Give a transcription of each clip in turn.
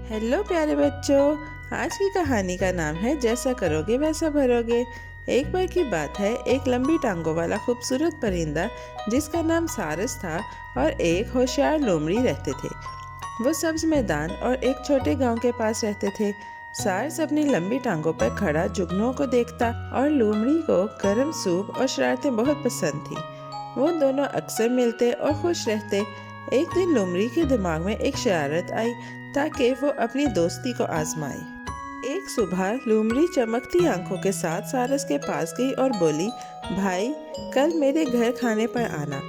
Hello प्यारे बच्चों, आज की कहानी का नाम है जैसा करोगे वैसा भरोगे। एक बार की बात है, एक लंबी टांगों वाला खूबसूरत परिंदा जिसका नाम सारस था और एक होशियार लोमड़ी रहते थे। वो सब्ज मैदान और एक छोटे गांव के पास रहते थे। सारस अपनी लंबी टांगों पर खड़ा जुगनुओं को देखता और लोमड़ी को गर्म सूप और शरारतें बहुत पसंद थी। वो दोनों अक्सर मिलते और खुश रहते। एक दिन लोमड़ी के दिमाग में एक शरारत आई ताकि वो अपनी दोस्ती को आजमाए। एक सुबह लोमड़ी चमकती आंखों के साथ सारस के पास गई और बोली, भाई कल मेरे घर खाने पर आना।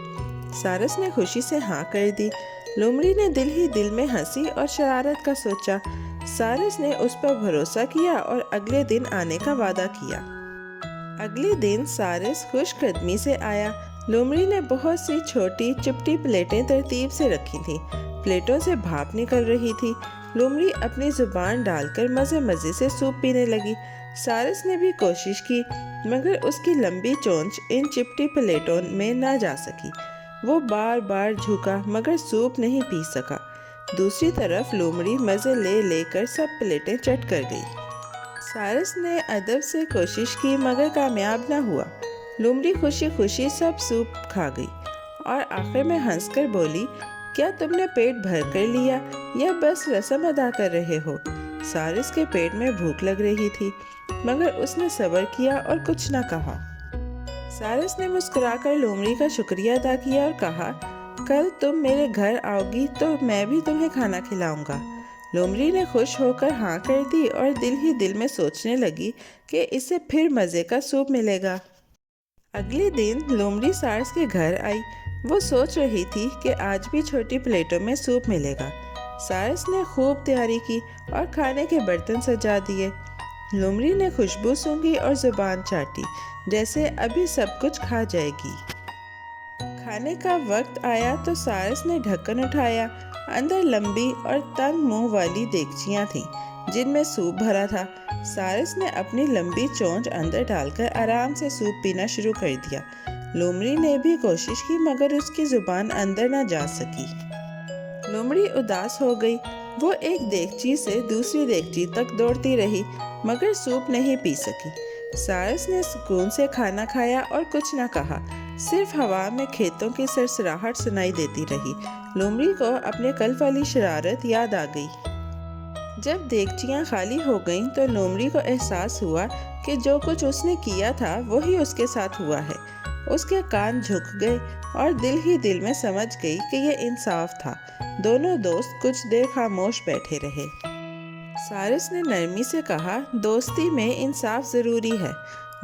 सारस ने खुशी से हाँ कर दी। लोमड़ी ने दिल ही दिल में हंसी और शरारत का सोचा। सारस ने उस पर भरोसा किया और अगले दिन आने का वादा किया। अगले दिन सारस खुशकदमी से आया। लोमड़ी ने बहुत सी छोटी चिपटी प्लेटें तरतीब से रखी थी। प्लेटों से भाप निकल रही थी। लोमड़ी अपनी जुबान डालकर मजे मजे से सूप पीने लगी। सारस ने भी कोशिश की, मगर उसकी लंबी चोंच इन चिपटी प्लेटों में न जा सकी। वो बार बार झुका मगर सूप नहीं पी सका। दूसरी तरफ लोमड़ी मजे ले लेकर सब प्लेटें चट कर गई। सारस ने अदब से कोशिश की मगर कामयाब न हुआ। लोमड़ी खुशी खुशी सब सूप खा गई और आखिर में हंसकर बोली, क्या तुमने पेट भर कर लिया या बस रस्म अदा कर रहे हो? सारस के पेट में भूख लग रही थी मगर उसने सब्र किया और कुछ न कहा। सारस ने मुस्कुराकर लोमड़ी का शुक्रिया अदा किया और कहा, कल तुम मेरे घर आओगी तो मैं भी तुम्हें खाना खिलाऊंगा। लोमड़ी ने खुश होकर हाँ कर दी और दिल ही दिल में सोचने लगी कि इसे फिर मज़े का सूप मिलेगा। अगले दिन लोमड़ी सारस के घर आई। वो सोच रही थी कि आज भी छोटी प्लेटों में सूप मिलेगा। सारस ने खूब तैयारी की और खाने के बर्तन सजा दिए। लोमड़ी ने खुशबू सूंघी और जुबान चाटी, जैसे अभी सब कुछ खा जाएगी। खाने का वक्त आया तो सारस ने ढक्कन उठाया। अंदर लंबी और तंग मुंह वाली देगचियां थीं, जिनमें सूप भरा था। सारस ने अपनी लंबी चोंच अंदर डालकर आराम से सूप पीना शुरू कर दिया। लोमड़ी ने भी कोशिश की मगर उसकी जुबान अंदर न जा सकी। लोमड़ी उदास हो गई। वो एक देगची से दूसरी देगची तक दौड़ती रही मगर सूप नहीं पी सकी। सारस ने सुकून से खाना खाया और कुछ न कहा। सिर्फ हवा में खेतों की सरसराहट सुनाई देती रही। लोमड़ी को अपने कल वाली शरारत याद आ गई। जब देगचियां खाली हो गईं तो लोमड़ी को एहसास हुआ कि जो कुछ उसने किया था वही उसके साथ हुआ है। उसके कान झुक गए और दिल ही दिल में समझ गई कि यह इंसाफ था। दोनों दोस्त कुछ देर खामोश बैठे रहे। सारस ने नरमी से कहा, दोस्ती में इंसाफ जरूरी है।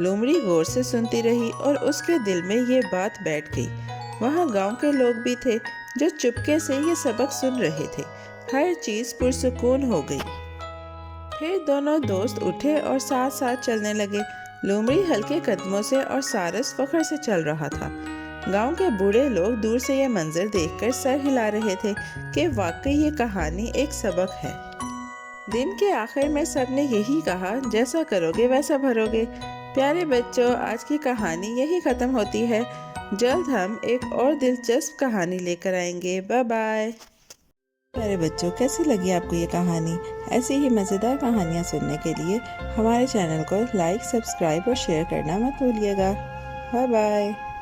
लोमड़ी गौर से सुनती रही और उसके दिल में ये बात बैठ गई। वहाँ गांव के लोग भी थे जो चुपके से ये सबक सुन रहे थे। हर चीज़ पुरसुकून हो गई। फिर दोनों दोस्त उठे और साथ साथ चलने लगे। लोमड़ी हल्के कदमों से और सारस फख्र से चल रहा था। गांव के बूढ़े लोग दूर से यह मंजर देखकर सर हिला रहे थे कि वाकई ये कहानी एक सबक है। दिन के आखिर में सबने यही कहा, जैसा करोगे वैसा भरोगे। प्यारे बच्चों, आज की कहानी यही ख़त्म होती है। जल्द हम एक और दिलचस्प कहानी लेकर आएंगे। Bye bye. प्यारे बच्चों, कैसी लगी आपको ये कहानी? ऐसी ही मज़ेदार कहानियाँ सुनने के लिए हमारे चैनल को लाइक, सब्सक्राइब और शेयर करना मत भूलिएगा। Bye bye.